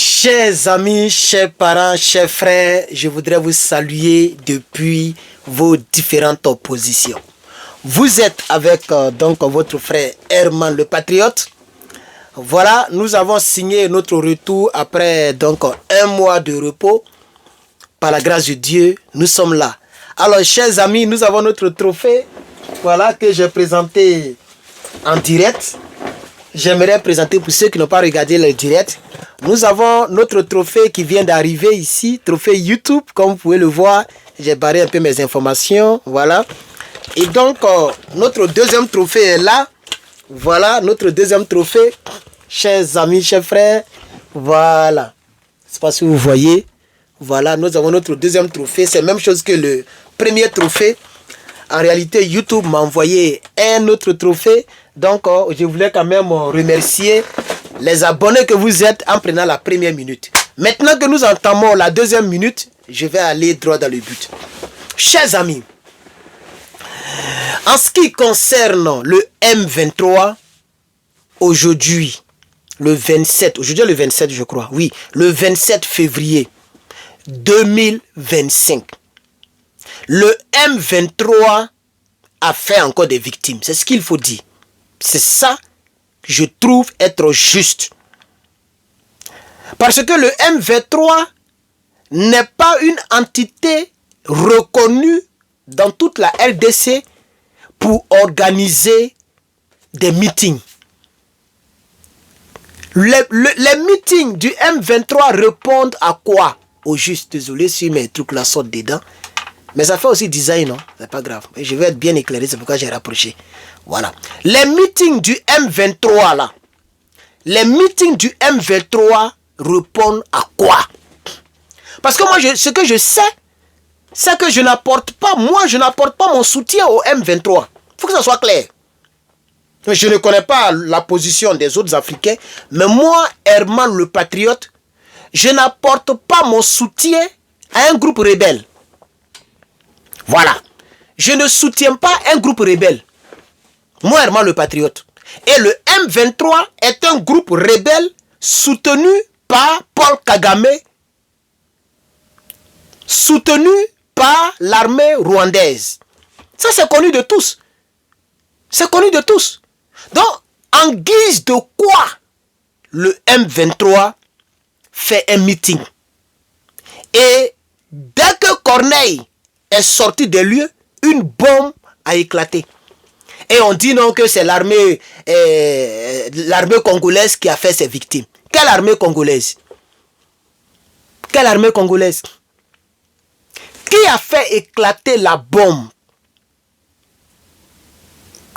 Chers amis, chers parents, chers frères, je voudrais vous saluer depuis vos différentes positions. Vous êtes avec donc votre frère Herman le Patriote. Voilà, nous avons signé notre retour après donc un mois de repos. Par la grâce de Dieu, nous sommes là. Alors, chers amis, nous avons notre trophée. Voilà que j'ai présenté en direct. J'aimerais présenter pour ceux qui n'ont pas regardé le direct. Nous avons notre trophée qui vient d'arriver ici, trophée YouTube, comme vous pouvez le voir. J'ai barré un peu mes informations, voilà. Et donc, notre deuxième trophée est là. Voilà, notre deuxième trophée. Chers amis, chers frères, voilà. Je ne sais pas si vous voyez. Voilà, nous avons notre deuxième trophée. C'est la même chose que le premier trophée. En réalité, YouTube m'a envoyé un autre trophée. Donc, je voulais quand même remercier les abonnés que vous êtes en prenant la première minute. Maintenant que nous entamons la deuxième minute, je vais aller droit dans le but. Chers amis, en ce qui concerne le M23, aujourd'hui, le 27, aujourd'hui le 27 je crois, oui, le 27 février 2025, le M23 a fait encore des victimes. C'est ce qu'il faut dire. C'est ça que je trouve être juste. Parce que le M23 n'est pas une entité reconnue dans toute la RDC pour organiser des meetings. Les meetings du M23 répondent à quoi? Au juste, désolé si mes trucs là sortent dedans. Mais ça fait aussi design, non? C'est pas grave. Je vais être bien éclairé, c'est pourquoi j'ai rapproché. Voilà. Les meetings du M23 là. Les meetings du M23 répondent à quoi? Parce que moi, ce que je sais, c'est que je n'apporte pas, moi, je n'apporte pas mon soutien au M23. Il faut que ça soit clair. Je ne connais pas la position des autres Africains, mais moi, Herman le Patriote, je n'apporte pas mon soutien à un groupe rebelle. Voilà. Je ne soutiens pas un groupe rebelle. Moi, Herman le Patriote. Et le M23 est un groupe rebelle soutenu par Paul Kagame, soutenu par l'armée rwandaise. Ça, c'est connu de tous. C'est connu de tous. Donc, en guise de quoi le M23 fait un meeting? Et dès que Corneille est sorti des lieux, une bombe a éclaté. Et on dit non que c'est l'armée congolaise qui a fait ses victimes. Quelle armée congolaise? Quelle armée congolaise? Qui a fait éclater la bombe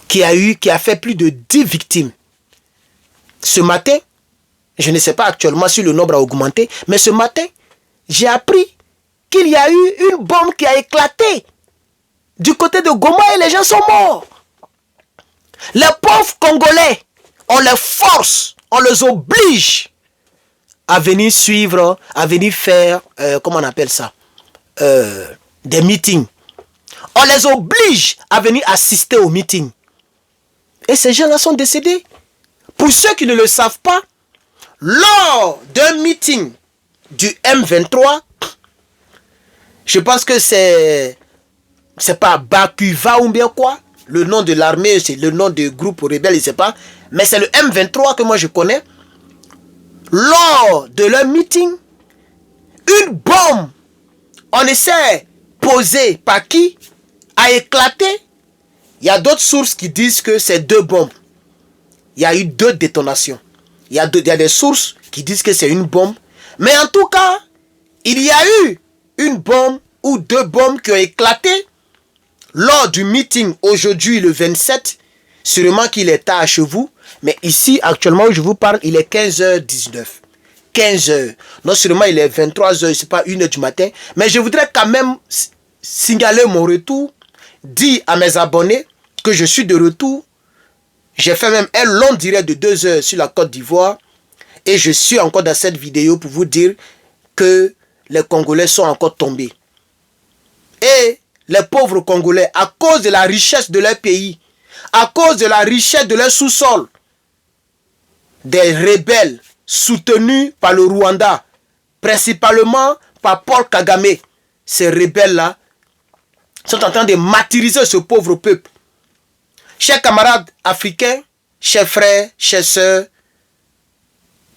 qui a fait plus de 10 victimes? Ce matin, je ne sais pas actuellement si le nombre a augmenté, mais ce matin, j'ai appris qu'il y a eu une bombe qui a éclaté du côté de Goma et les gens sont morts. Les pauvres Congolais, on les force, on les oblige à venir suivre, à venir faire, comment on appelle ça, des meetings. On les oblige à venir assister aux meetings. Et ces gens-là sont décédés. Pour ceux qui ne le savent pas, lors d'un meeting du M23, je pense que c'est pas Bakuva ou bien quoi. Le nom de l'armée, c'est le nom du groupe rebelle, je ne sais pas. Mais c'est le M23 que moi je connais. Lors de leur meeting, une bombe, on essaie posée par qui, a éclaté. Il y a d'autres sources qui disent que c'est 2 bombes. Il y a eu 2 détonations. Il y a des sources qui disent que c'est une bombe. Mais en tout cas, il y a eu une bombe ou 2 bombes qui ont éclaté lors du meeting aujourd'hui le 27. Sûrement qu'il est tard chez vous. Mais ici, actuellement, où je vous parle, il est 15h19. 15h. Non seulement il est 23h, c'est pas 1h du matin. Mais je voudrais quand même signaler mon retour. Dire à mes abonnés que je suis de retour. J'ai fait même un long direct de 2 heures sur la Côte d'Ivoire. Et je suis encore dans cette vidéo pour vous dire que les Congolais sont encore tombés. Et les pauvres Congolais, à cause de la richesse de leur pays, à cause de la richesse de leur sous-sol, des rebelles soutenus par le Rwanda, principalement par Paul Kagame. Ces rebelles-là sont en train de martyriser ce pauvre peuple. Chers camarades africains, chers frères, chers sœurs,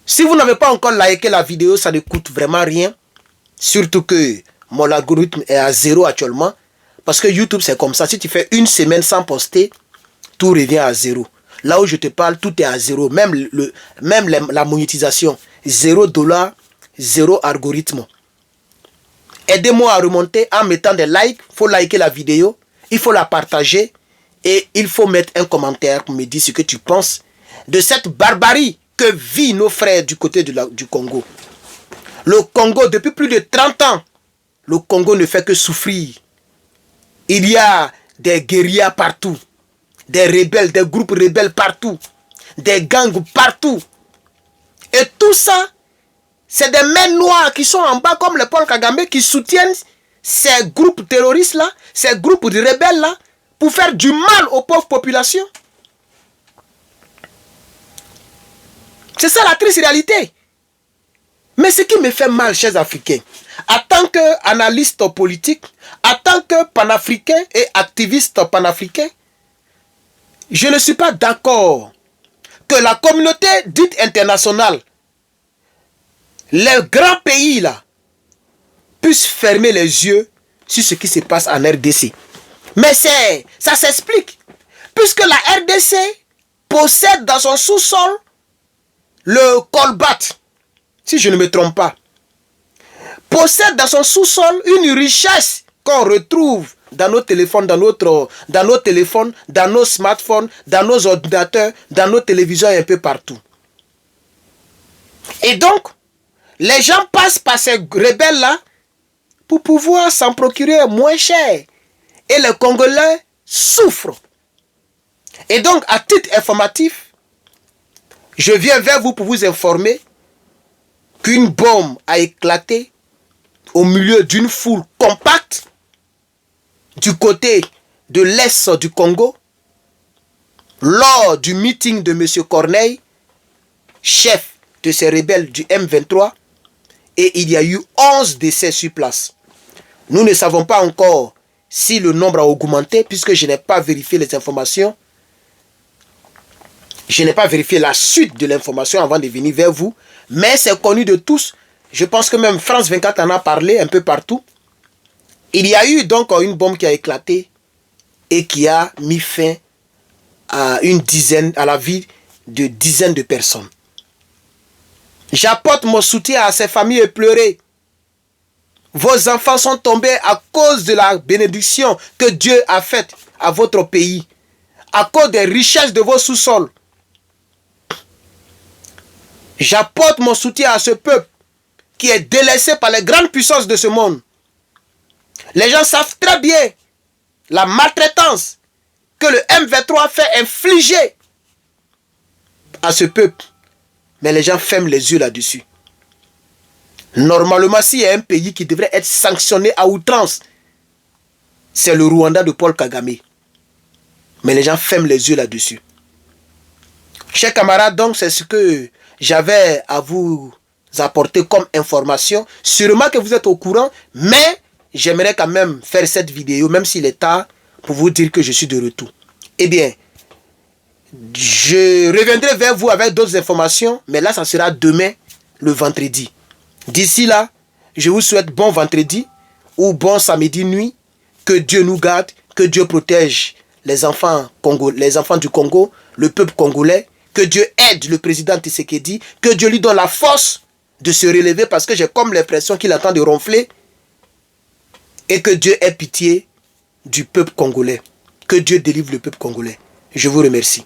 si vous n'avez pas encore liké la vidéo, ça ne coûte vraiment rien. Surtout que mon algorithme est à 0 actuellement. Parce que YouTube, c'est comme ça. Si tu fais une semaine sans poster, tout revient à 0. Là où je te parle, tout est à 0. Même la monétisation. $0, 0 algorithme. Aidez-moi à remonter en mettant des likes. Il faut liker la vidéo. Il faut la partager. Et il faut mettre un commentaire pour me dire ce que tu penses de cette barbarie que vivent nos frères du côté du Congo. Le Congo, depuis plus de 30 ans, le Congo ne fait que souffrir. Il y a des guérillas partout, des rebelles, des groupes rebelles partout, des gangs partout. Et tout ça, c'est des mains noires qui sont en bas comme le Paul Kagame qui soutiennent ces groupes terroristes-là, ces groupes de rebelles-là, pour faire du mal aux pauvres populations. C'est ça la triste réalité. Mais ce qui me fait mal, chers Africains, en tant qu'analyste politique, en tant que panafricain et activiste panafricain, je ne suis pas d'accord que la communauté dite internationale, les grands pays là, puissent fermer les yeux sur ce qui se passe en RDC. Mais ça s'explique. Puisque la RDC possède dans son sous-sol le colbat, si je ne me trompe pas, possède dans son sous-sol une richesse qu'on retrouve dans nos téléphones, dans nos smartphones, dans nos ordinateurs, dans nos télévisions et un peu partout. Et donc, les gens passent par ces rebelles-là pour pouvoir s'en procurer moins cher. Et les Congolais souffrent. Et donc, à titre informatif, je viens vers vous pour vous informer qu'une bombe a éclaté au milieu d'une foule compacte du côté de l'est du Congo lors du meeting de M. Corneille, chef de ces rebelles du M23, et il y a eu 11 décès sur place. Nous ne savons pas encore si le nombre a augmenté puisque je n'ai pas vérifié les informations. Je n'ai pas vérifié la suite de l'information avant de venir vers vous. Mais c'est connu de tous. Je pense que même France 24 en a parlé un peu partout. Il y a eu donc une bombe qui a éclaté et qui a mis fin à la vie de dizaines de personnes. J'apporte mon soutien à ces familles éplorées. Vos enfants sont tombés à cause de la bénédiction que Dieu a faite à votre pays, à cause des richesses de vos sous-sols. J'apporte mon soutien à ce peuple qui est délaissé par les grandes puissances de ce monde. Les gens savent très bien la maltraitance que le M23 fait infliger à ce peuple. Mais les gens ferment les yeux là-dessus. Normalement, s'il y a un pays qui devrait être sanctionné à outrance, c'est le Rwanda de Paul Kagame. Mais les gens ferment les yeux là-dessus. Chers camarades, donc c'est ce que j'avais à vous apporter comme information. Sûrement que vous êtes au courant, mais j'aimerais quand même faire cette vidéo, même s'il est tard, pour vous dire que je suis de retour. Eh bien, je reviendrai vers vous avec d'autres informations, mais là, ça sera demain, le vendredi. D'ici là, je vous souhaite bon vendredi ou bon samedi nuit. Que Dieu nous garde, que Dieu protège les enfants du Congo, le peuple congolais. Que Dieu aide le président Tshisekedi, que Dieu lui donne la force de se relever parce que j'ai comme l'impression qu'il attend de ronfler. Et que Dieu ait pitié du peuple congolais. Que Dieu délivre le peuple congolais. Je vous remercie.